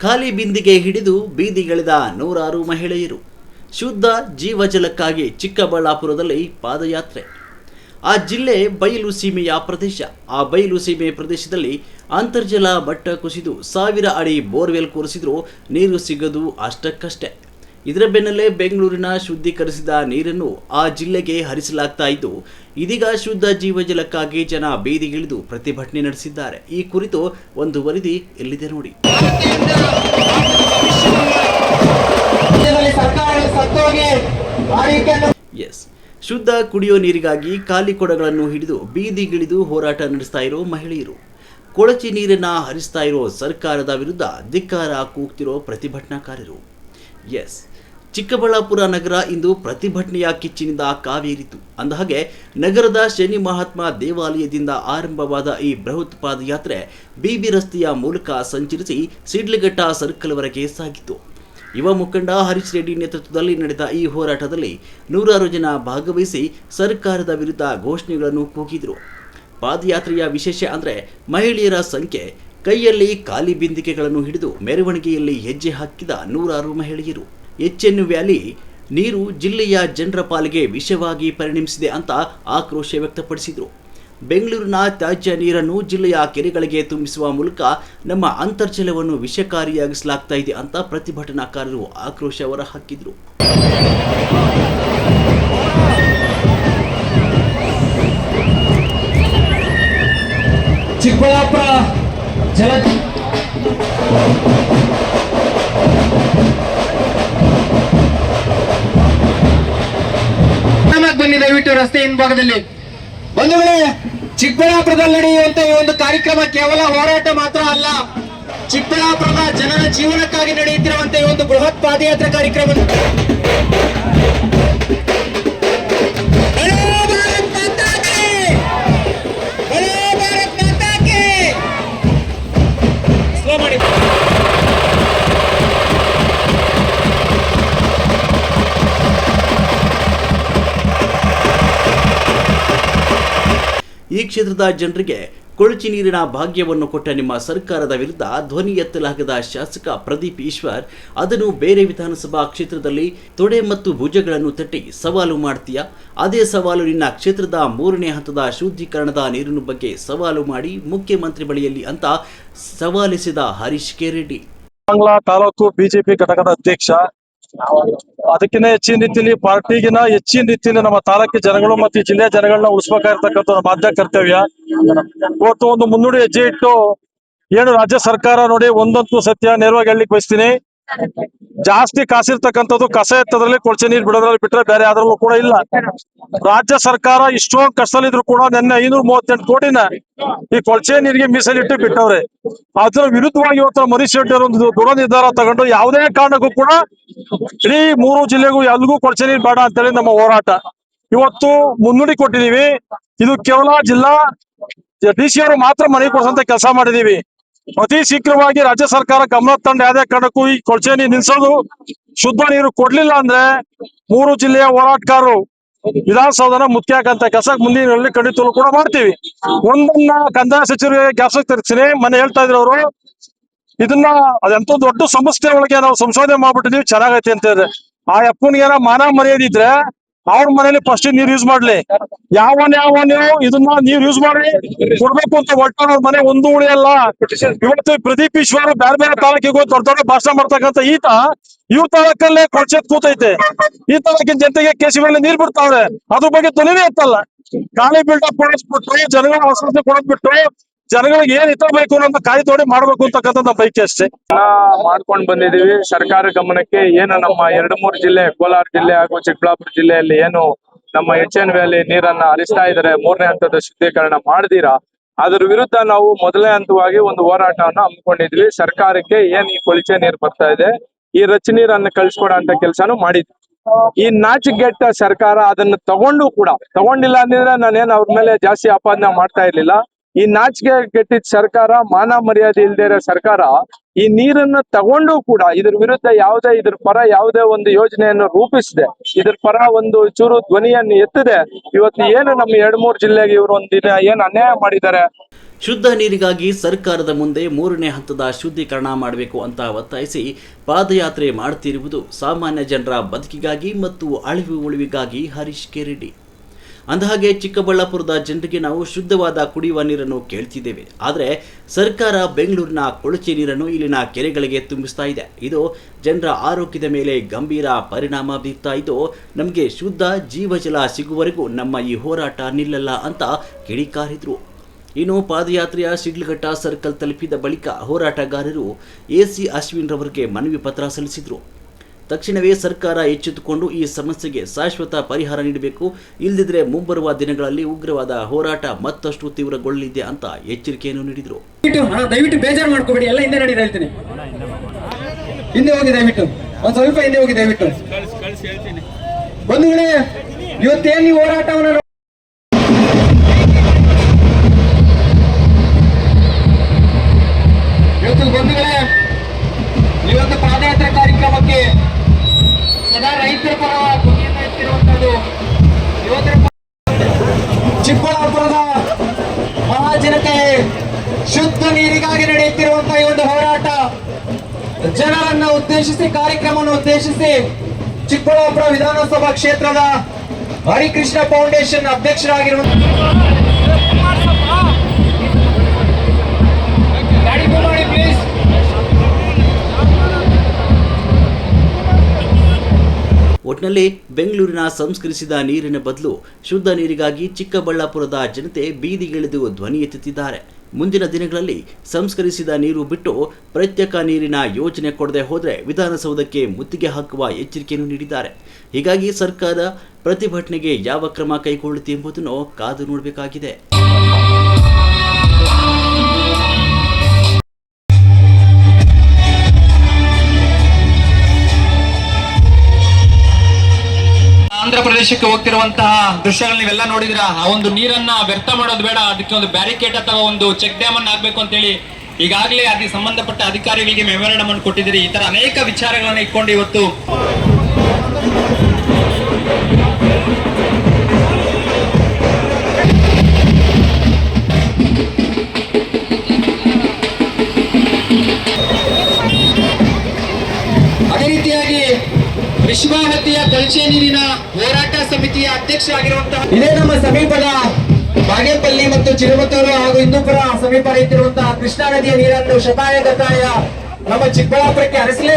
ಖಾಲಿ ಬಿಂದಿಗೆ ಹಿಡಿದು ಬೀದಿಗಿಳಿದ ನೂರಾರು ಮಹಿಳೆಯರು. ಶುದ್ಧ ಜೀವಜಲಕ್ಕಾಗಿ ಚಿಕ್ಕಬಳ್ಳಾಪುರದಲ್ಲಿ ಪಾದಯಾತ್ರೆ. ಆ ಜಿಲ್ಲೆ ಬಯಲು ಸೀಮೆಯ ಪ್ರದೇಶ. ಆ ಬಯಲು ಸೀಮೆ ಪ್ರದೇಶದಲ್ಲಿ ಅಂತರ್ಜಲ ಮಟ್ಟ ಕುಸಿದು 1000 ಅಡಿ ಬೋರ್ವೆಲ್ ಕೊರೆಸಿದ್ರೂ ನೀರು ಸಿಗದು ಅಷ್ಟಕ್ಕಷ್ಟೇ. ಇದರ ಬೆನ್ನಲ್ಲೇ ಬೆಂಗಳೂರಿನ ಶುದ್ಧೀಕರಿಸಿದ ನೀರನ್ನು ಆ ಜಿಲ್ಲೆಗೆ ಹರಿಸಲಾಗ್ತಾ ಇದ್ದು, ಇದೀಗ ಶುದ್ಧ ಜೀವಜಲಕ್ಕಾಗಿ ಜನ ಬೀದಿಗಿಳಿದು ಪ್ರತಿಭಟನೆ ನಡೆಸಿದ್ದಾರೆ. ಈ ಕುರಿತು ಒಂದು ವರದಿ ಎಲ್ಲಿದೆ ನೋಡಿ. ಎಸ್, ಶುದ್ಧ ಕುಡಿಯೋ ನೀರಿಗಾಗಿ ಖಾಲಿ ಕೊಡಗಳನ್ನು ಹಿಡಿದು ಬೀದಿಗಿಳಿದು ಹೋರಾಟ ನಡೆಸ್ತಾ ಇರೋ ಮಹಿಳೆಯರು, ಕೊಳಚೆ ನೀರನ್ನ ಹರಿಸ್ತಾ ಇರೋ ಸರ್ಕಾರದ ವಿರುದ್ಧ ಧಿಕ್ಕಾರ ಕೂಗ್ತಿರೋ ಪ್ರತಿಭಟನಾಕಾರರು. ಎಸ್, ಚಿಕ್ಕಬಳ್ಳಾಪುರ ನಗರ ಇಂದು ಪ್ರತಿಭಟನೆಯ ಕಿಚ್ಚಿನಿಂದ ಕಾವೇರಿತು. ಅಂದಹಾಗೆ ನಗರದ ಶನಿ ಮಹಾತ್ಮ ದೇವಾಲಯದಿಂದ ಆರಂಭವಾದ ಈ ಬೃಹತ್ ಪಾದಯಾತ್ರೆ ಬಿಬಿ ರಸ್ತೆಯ ಮೂಲಕ ಸಂಚರಿಸಿ ಸಿಡ್ಲಘಟ್ಟ ಸರ್ಕಲ್ವರೆಗೆ ಸಾಗಿತು. ಯುವ ಮುಖಂಡ ಹರೀಶ್ ರೆಡ್ಡಿ ನೇತೃತ್ವದಲ್ಲಿ ನಡೆದ ಈ ಹೋರಾಟದಲ್ಲಿ ನೂರಾರು ಜನ ಭಾಗವಹಿಸಿ ಸರ್ಕಾರದ ವಿರುದ್ಧ ಘೋಷಣೆಗಳನ್ನು ಕೂಗಿದರು. ಪಾದಯಾತ್ರೆಯ ವಿಶೇಷ ಅಂದರೆ ಮಹಿಳೆಯರ ಸಂಖ್ಯೆ. ಕೈಯಲ್ಲಿ ಖಾಲಿ ಬಿಂದಿಗೆಗಳನ್ನು ಹಿಡಿದು ಮೆರವಣಿಗೆಯಲ್ಲಿ ಹೆಜ್ಜೆ ಹಾಕಿದ ನೂರಾರು ಮಹಿಳೆಯರು. ಎಚ್.ಎನ್. ವ್ಯಾಲಿ ನೀರು ಜಿಲ್ಲೆಯ ಜನರ ಪಾಲಿಗೆ ವಿಷವಾಗಿ ಪರಿಣಮಿಸಿದೆ ಅಂತ ಆಕ್ರೋಶ ವ್ಯಕ್ತಪಡಿಸಿದರು. ಬೆಂಗಳೂರಿನ ತ್ಯಾಜ್ಯ ನೀರನ್ನು ಜಿಲ್ಲೆಯ ಕೆರೆಗಳಿಗೆ ತುಂಬಿಸುವ ಮೂಲಕ ನಮ್ಮ ಅಂತರ್ಜಲವನ್ನು ವಿಷಕಾರಿಯಾಗಿಸಲಾಗ್ತಾ ಇದೆ ಅಂತ ಪ್ರತಿಭಟನಾಕಾರರು ಆಕ್ರೋಶ ಹೊರಹಾಕಿದರು. ಚಿಕ್ಕಬಳ್ಳಾಪುರ ಜಲ ಬನ್ನಿ, ದಯವಿಟ್ಟು ರಸ್ತೆ ಹಿಂಭಾಗದಲ್ಲಿ ಬಂಧುಗಳೇ. ಚಿಕ್ಕಬಳ್ಳಾಪುರದಲ್ಲಿ ನಡೆಯುವಂತ ಈ ಒಂದು ಕಾರ್ಯಕ್ರಮ ಕೇವಲ ಹೋರಾಟ ಮಾತ್ರ ಅಲ್ಲ, ಚಿಕ್ಕಬಳ್ಳಾಪುರದ ಜನರ ಜೀವನಕ್ಕಾಗಿ ನಡೆಯುತ್ತಿರುವಂತ ಈ ಒಂದು ಬೃಹತ್ ಪಾದಯಾತ್ರೆ ಕಾರ್ಯಕ್ರಮ. ಈ ಕ್ಷೇತ್ರದ ಜನರಿಗೆ ಕೊಳಚೆ ನೀರಿನ ಭಾಗ್ಯವನ್ನು ಕೊಟ್ಟ ನಿಮ್ಮ ಸರ್ಕಾರದ ವಿರುದ್ಧ ಧ್ವನಿ ಎತ್ತಲಾಗದ ಶಾಸಕ ಪ್ರದೀಪ್ ಈಶ್ವರ್ ಅದನ್ನು ಬೇರೆ ವಿಧಾನಸಭಾ ಕ್ಷೇತ್ರದಲ್ಲಿ ತೊಡೆ ಮತ್ತು ಭುಜಗಳನ್ನು ತಟ್ಟಿ ಸವಾಲು ಮಾಡ್ತೀಯಾ? ಅದೇ ಸವಾಲು ನಿನ್ನ ಕ್ಷೇತ್ರದ 3ನೇ ಹಂತದ ಶುದ್ಧೀಕರಣದ ನೀರಿನ ಬಗ್ಗೆ ಸವಾಲು ಮಾಡಿ ಮುಖ್ಯಮಂತ್ರಿ ಬಳಿಯಲ್ಲಿ ಅಂತ ಸವಾಲಿಸಿದ ಹರೀಶ್ ಕೆ ರೆಡ್ಡಿ. ಬಾಂಗ್ಲಾ ತಾಲೂಕು ಬಿಜೆಪಿ ಘಟಕದ ಅಧ್ಯಕ್ಷ. ಅದಕ್ಕಿಂತ ಹೆಚ್ಚಿನ ರೀತಿಯಲ್ಲಿ ಪಾರ್ಟಿಗಿನ ಹೆಚ್ಚಿನ ರೀತಿಯಲ್ಲಿ ನಮ್ಮ ತಾಲೂಕಿನ ಜನಗಳು ಮತ್ತು ಜಿಲ್ಲೆಯ ಜನಗಳನ್ನ ಉಳಿಸಬೇಕಾಗಿರ್ತಕ್ಕಂಥ ನಮ್ಮ ಆದ್ಯ ಕರ್ತವ್ಯ. ಇವತ್ತು ಒಂದು ಮುನ್ನುಡಿ ಹೆಜ್ಜೆ ಇಟ್ಟು ಏನು ರಾಜ್ಯ ಸರ್ಕಾರ ನೋಡಿ, ಒಂದಂತೂ ಸತ್ಯ ನೇರವಾಗಿ ಹೇಳಲಿಕ್ಕೆ ಬಯಸ್ತೀನಿ, ಜಾಸ್ತಿ ಕಾಸಿರ್ತಕ್ಕಂಥದ್ದು ಕಸ ಎತ್ತದ್ರಲ್ಲಿ, ಕೊಳಚೆ ನೀರು ಬಿಡೋದ್ರಲ್ಲಿ ಬಿಟ್ರೆ ಬೇರೆ ಯಾವ್ದ್ರಲ್ಲೂ ಕೂಡ ಇಲ್ಲ. ರಾಜ್ಯ ಸರ್ಕಾರ ಇಷ್ಟೊಂದು ಕಷ್ಟದಲ್ಲಿದ್ರು ಕೂಡ ನಿನ್ನೆ 538 ಕೋಟಿನ ಈ ಕೊಳಚೆ ನೀರಿಗೆ ಮೀಸಲಿಟ್ಟು ಬಿಟ್ಟವ್ರೆ. ಅದ್ರ ವಿರುದ್ಧವಾಗಿ ಇವತ್ತು ಮನೀಶ್ ರೆಡ್ಡಿ ಅವರು ಒಂದು ದೃಢ ನಿರ್ಧಾರ ತಗೊಂಡು ಯಾವುದೇ ಕಾರಣಕ್ಕೂ ಕೂಡ ಇಡೀ 3 ಜಿಲ್ಲೆಗೂ ಎಲ್ಗೂ ಕೊಳಚೆ ನೀರು ಬೇಡ ಅಂತೇಳಿ ನಮ್ಮ ಹೋರಾಟ ಇವತ್ತು ಮುನ್ನುಡಿ ಕೊಟ್ಟಿದೀವಿ. ಇದು ಕೇವಲ ಜಿಲ್ಲಾ DC ಅವರು ಮಾತ್ರ ಮನವಿ ಕೊಡಿಸಂತ ಕೆಲಸ ಮಾಡಿದೀವಿ. ಅತಿ ಶೀಘ್ರವಾಗಿ ರಾಜ್ಯ ಸರ್ಕಾರ ಗಮನ ತಂಡ ಯಾವುದೇ ಕಾರಣಕ್ಕೂ ಈ ಕೊಳಚೆ ನೀರು ನಿಲ್ಸೋದು, ಶುದ್ಧ ನೀರು ಕೊಡ್ಲಿಲ್ಲ ಅಂದ್ರೆ 3 ಜಿಲ್ಲೆಯ ಹೋರಾಟಗಾರರು ವಿಧಾನಸೌಧನ ಮುಖ್ಯಾಕಂತ ಕೆಲಸ ಮುಂದಿನ ಖಂಡಿತಲು ಕೂಡ ಮಾಡ್ತೀವಿ. ಒಂದನ್ನ ಕಂದಾಯ ಸಚಿವರಿಗೆ ಜ್ಞಾಪಕ ತರಿಸ್ತೀನಿ, ಮನೆ ಹೇಳ್ತಾ ಇದ್ರು ಅವರು, ಇದನ್ನ ಅದೆಂತ ದೊಡ್ಡ ಸಂಸ್ಥೆ ಒಳಗೆ ನಾವು ಸಂಶೋಧನೆ ಮಾಡ್ಬಿಟ್ಟಿದೀವಿ, ಚೆನ್ನಾಗೈತೆ ಅಂತ ಹೇಳಿದ್ರೆ ಆ ಅಪ್ಪನಿಗೆ ಮಾನ ಮರ್ಯಾದೆ ಇದ್ರೆ ಅವ್ರ ಮನೇಲಿ ಫಸ್ಟ್ ನೀರು ಯೂಸ್ ಮಾಡ್ಲಿ. ಯಾವನ್ಯಾವನು ಇದನ್ನ ನೀರು ಯೂಸ್ ಮಾಡಿ ಕೊಡ್ಬೇಕು ಅಂತ ಒಟ್ಟ ಮನೆ ಒಂದು ಉಳಿಯಲ್ಲ. ಇವತ್ತು ಪ್ರದೀಪ್ ಈಶ್ವರ್ ಬೇರೆ ಬೇರೆ ತಾಲೂಕಿಗೆ ದೊಡ್ಡ ದೊಡ್ಡ ಭಾಷಣ ಮಾಡ್ತಕ್ಕಂಥ ಈತ ಇವ್ರ ತಾಲೂಕಲ್ಲೇ ಕೊಳಚೆ ಕೂತೈತೆ. ಈ ತಾಲೂಕಿನ ಜನತೆಗೆ ಕೇಸಿಗಳಲ್ಲಿ ನೀರ್ ಬಿಡ್ತಾವ್ರೆ, ಅದ್ರ ಬಗ್ಗೆ ಧ್ವನಿನೇ ಎತ್ತಲ್ಲ. ಖಾಲಿ ಬಿಲ್ಡಪ್ ಕೊಡಿಸ್ಬಿಟ್ಟು ಜನಗಳ ಆಸ್ಪತ್ರೆ ಕೊಡೋದ್ಬಿಟ್ಟು ಜನಗಳಿಗೆ ಏನ್ ಹಿತ ಬೇಕು ಅನ್ನೋ ಕಾಯಿ ತೋಡಿ ಮಾಡ್ಬೇಕು ಅಂತಕ್ಕಂಥ ಬೈಕ್ ಅಷ್ಟೇ ಮಾಡ್ಕೊಂಡು ಬಂದಿದೀವಿ. ಸರ್ಕಾರ ಗಮನಕ್ಕೆ ಏನು ನಮ್ಮ 2-3 ಜಿಲ್ಲೆ, ಕೋಲಾರ ಜಿಲ್ಲೆ ಹಾಗೂ ಚಿಕ್ಕಬಳ್ಳಾಪುರ ಜಿಲ್ಲೆಯಲ್ಲಿ ಏನು ನಮ್ಮ ಎಚ್.ಎನ್. ವ್ಯಾಲಿ ನೀರನ್ನ ಹರಿಸ್ತಾ ಇದ್ದಾರೆ, 3ನೇ ಹಂತದ ಶುದ್ಧೀಕರಣ ಮಾಡ್ದಿರಾ, ಅದ್ರ ವಿರುದ್ಧ ನಾವು ಮೊದಲನೇ ಹಂತವಾಗಿ ಒಂದು ಹೋರಾಟವನ್ನು ಹಮ್ಮಿಕೊಂಡಿದ್ವಿ. ಸರ್ಕಾರಕ್ಕೆ ಏನ್ ಈ ಕೊಳಚೆ ನೀರು ಬರ್ತಾ ಇದೆ, ಈ ರಚ ನೀರನ್ನ ಕಳ್ಸಿಕೊಡೋ ಅಂತ ಕೆಲಸನೂ ಮಾಡಿದ್ವಿ. ಈ ನಾಚಿಗೆಟ್ಟ ಸರ್ಕಾರ ಅದನ್ನ ತಗೊಂಡಿಲ್ಲ ಅಂದ್ರೆ ನಾನೇನ್ ಅವ್ರ ಮೇಲೆ ಜಾಸ್ತಿ ಆಪಾದನೆ ಮಾಡ್ತಾ ಇರ್ಲಿಲ್ಲ. ಈ ನಾಚಿಕೆ ಕೆಟ್ಟಿದ್ದ ಸರ್ಕಾರ, ಮಾನ ಮರ್ಯಾದೆ ಇಲ್ದೇ ಇರೋ ಸರ್ಕಾರ ಈ ನೀರನ್ನ ತಗೊಂಡು ಕೂಡ ಇದ್ರ ವಿರುದ್ಧ ಇದ್ರ ಪರ ಯಾವುದೇ ಒಂದು ಯೋಜನೆಯನ್ನು ರೂಪಿಸದೆ ಇದ್ರ ಪರ ಒಂದು ಚೂರು ಧ್ವನಿಯನ್ನು ಎತ್ತದೆ ಇವತ್ತು ಏನು ನಮ್ಮ 2-3 ಜಿಲ್ಲೆಗೆ ಇವರು ಒಂದಿನ ಏನು ಅನ್ಯಾಯ ಮಾಡಿದ್ದಾರೆ. ಶುದ್ಧ ನೀರಿಗಾಗಿ ಸರ್ಕಾರದ ಮುಂದೆ 3ನೇ ಹಂತದ ಶುದ್ಧೀಕರಣ ಮಾಡಬೇಕು ಅಂತ ಒತ್ತಾಯಿಸಿ ಪಾದಯಾತ್ರೆ ಮಾಡುತ್ತಿರುವುದು ಸಾಮಾನ್ಯ ಜನರ ಬದುಕಿಗಾಗಿ ಮತ್ತು ಅಳಿವು ಉಳಿವಿಗಾಗಿ ಹರೀಶ್ ಕೆ ರೆಡ್ಡಿ. ಅಂದಹಾಗೆ ಚಿಕ್ಕಬಳ್ಳಾಪುರದ ಜನರಿಗೆ ನಾವು ಶುದ್ಧವಾದ ಕುಡಿಯುವ ನೀರನ್ನು ಕೇಳ್ತಿದ್ದೇವೆ, ಆದರೆ ಸರ್ಕಾರ ಬೆಂಗಳೂರಿನ ಕೊಳಚೆ ನೀರನ್ನು ಇಲ್ಲಿನ ಕೆರೆಗಳಿಗೆ ತುಂಬಿಸ್ತಾ ಇದೆ. ಇದು ಜನರ ಆರೋಗ್ಯದ ಮೇಲೆ ಗಂಭೀರ ಪರಿಣಾಮ ಬೀರ್ತಾ ಇದ್ದು, ನಮಗೆ ಶುದ್ಧ ಜೀವಜಲ ಸಿಗುವವರೆಗೂ ನಮ್ಮ ಈ ಹೋರಾಟ ನಿಲ್ಲಲ್ಲ ಅಂತ ಕಿಡಿಕಾರಿದ್ರು. ಇನ್ನು ಪಾದಯಾತ್ರೆಯ ಶಿಡ್ಲಘಟ್ಟ ಸರ್ಕಲ್ ತಲುಪಿದ ಬಳಿಕ ಹೋರಾಟಗಾರರು ಎಸಿ ಅಶ್ವಿನ್ ರವರಿಗೆ ಮನವಿ ಪತ್ರ ಸಲ್ಲಿಸಿದರು. ತಕ್ಷಣವೇ ಸರ್ಕಾರ ಎಚ್ಚೆತ್ತುಕೊಂಡು ಈ ಸಮಸ್ಯೆಗೆ ಶಾಶ್ವತ ಪರಿಹಾರ ನೀಡಬೇಕು, ಇಲ್ಲದಿದ್ದರೆ ಮುಂಬರುವ ದಿನಗಳಲ್ಲಿ ಉಗ್ರವಾದ ಹೋರಾಟ ಮತ್ತಷ್ಟು ತೀವ್ರಗೊಳ್ಳಲಿದೆ ಅಂತ ಎಚ್ಚರಿಕೆಯನ್ನು ನೀಡಿದರು. ದಯವಿಟ್ಟು ಬೇಜಾರು ಮಾಡ್ಕೋಬೇಡಿ, ಎಲ್ಲ ಹಿಂದೆ ನಡೀತಾ ಹೇಳ್ತೀನಿ. ಹಿಂದೆ ಹೋಗಿ ದಯವಿಟ್ಟು, ಒಂದ್ ಸ್ವಲ್ಪ ಹಿಂದೆ ಹೋಗಿ ದಯವಿಟ್ಟು. ಬಂಧುಗಳೇ, ಇವತ್ತೇನು ಈ ಹೋರಾಟವನ್ನು ಇವತ್ತು ಪಾದಯಾತ್ರೆ ಕಾರ್ಯಕ್ರಮಕ್ಕೆ ಸದಾ ರೈತರ ಪರ ಧ್ವನಿಯನ್ನು ಎತ್ತಿರುವಂತದ್ದು ಚಿಕ್ಕಬಳ್ಳಾಪುರದ ಮಹಾಜನತೆ ಶುದ್ಧ ನೀರಿಗಾಗಿ ನಡೆಯುತ್ತಿರುವಂತಹ ಈ ಒಂದು ಹೋರಾಟ ಜನರನ್ನ ಉದ್ದೇಶಿಸಿ ಕಾರ್ಯಕ್ರಮವನ್ನು ಉದ್ದೇಶಿಸಿ ಚಿಕ್ಕಬಳ್ಳಾಪುರ ವಿಧಾನಸಭಾ ಕ್ಷೇತ್ರದ ಹರಿಕೃಷ್ಣ ಫೌಂಡೇಶನ್ ಅಧ್ಯಕ್ಷರಾಗಿರುವಂತಹ ಒಟ್ಟಿನಲ್ಲಿ ಬೆಂಗಳೂರಿನ ಸಂಸ್ಕರಿಸಿದ ನೀರಿನ ಬದಲು ಶುದ್ಧ ನೀರಿಗಾಗಿ ಚಿಕ್ಕಬಳ್ಳಾಪುರದ ಜನತೆ ಬೀದಿಗಿಳಿದು ಧ್ವನಿ ಎತ್ತುತ್ತಿದ್ದಾರೆ. ಮುಂದಿನ ದಿನಗಳಲ್ಲಿ ಸಂಸ್ಕರಿಸಿದ ನೀರು ಬಿಟ್ಟು ಪ್ರತ್ಯೇಕ ನೀರಿನ ಯೋಜನೆ ಕೊಡದೆ ಹೋದರೆ ವಿಧಾನಸೌಧಕ್ಕೆ ಮುತ್ತಿಗೆ ಹಾಕುವ ಎಚ್ಚರಿಕೆಯನ್ನು ನೀಡಿದ್ದಾರೆ. ಹೀಗಾಗಿ ಸರ್ಕಾರ ಪ್ರತಿಭಟನೆಗೆ ಯಾವ ಕ್ರಮ ಕೈಗೊಳ್ಳುತ್ತೆ ಎಂಬುದನ್ನು ಕಾದು ನೋಡಬೇಕಾಗಿದೆ. ಆಂಧ್ರ ಪ್ರದೇಶಕ್ಕೆ ಹೋಗ್ತಿರುವಂತಹ ದೃಶ್ಯಗಳನ್ನ ನೀವೆಲ್ಲ ನೋಡಿದ್ರ. ಆ ಒಂದು ನೀರನ್ನ ವ್ಯರ್ಥ ಮಾಡೋದು ಬೇಡ, ಅದಕ್ಕೆ ಒಂದು ಬ್ಯಾರಿಕೇಡ್ ಅಥವಾ ಒಂದು ಚೆಕ್ ಡ್ಯಾಮ್ ಅನ್ನು ಆಗ್ಬೇಕು ಅಂತ ಹೇಳಿ ಈಗಾಗಲೇ ಅದಕ್ಕೆ ಸಂಬಂಧಪಟ್ಟ ಅಧಿಕಾರಿಗಳಿಗೆ ಮೆಮೊರಾಂಡಮ್ ಅನ್ನು ಕೊಟ್ಟಿದ್ದೀರಿ. ಈ ತರ ಅನೇಕ ವಿಚಾರಗಳನ್ನ ಇಟ್ಕೊಂಡು ಇವತ್ತು ಅದೇ ರೀತಿಯಾಗಿ ವಿಶ್ವಾವತಿಯ ಕೊಳಚೆ ನೀರಿನ ಹೋರಾಟ ಸಮಿತಿಯ ಅಧ್ಯಕ್ಷರಾಗಿರುವಂತಹ ಇದೇ ನಮ್ಮ ಸಮೀಪದ ಬಾಗೇಪಲ್ಲಿ ಮತ್ತು ಚಿರುಮತ್ತೂರು ಹಾಗೂ ಹಿಂದೂಪುರ ಸಮೀಪ ಇರುವಂತಹ ಕೃಷ್ಣಾ ನದಿಯ ನೀರನ್ನು ಶತಾಯ ಗತಾಯ ನಮ್ಮ ಚಿಕ್ಕಬಳ್ಳಾಪುರಕ್ಕೆ ಹರಿಸಲೇಬೇಕು.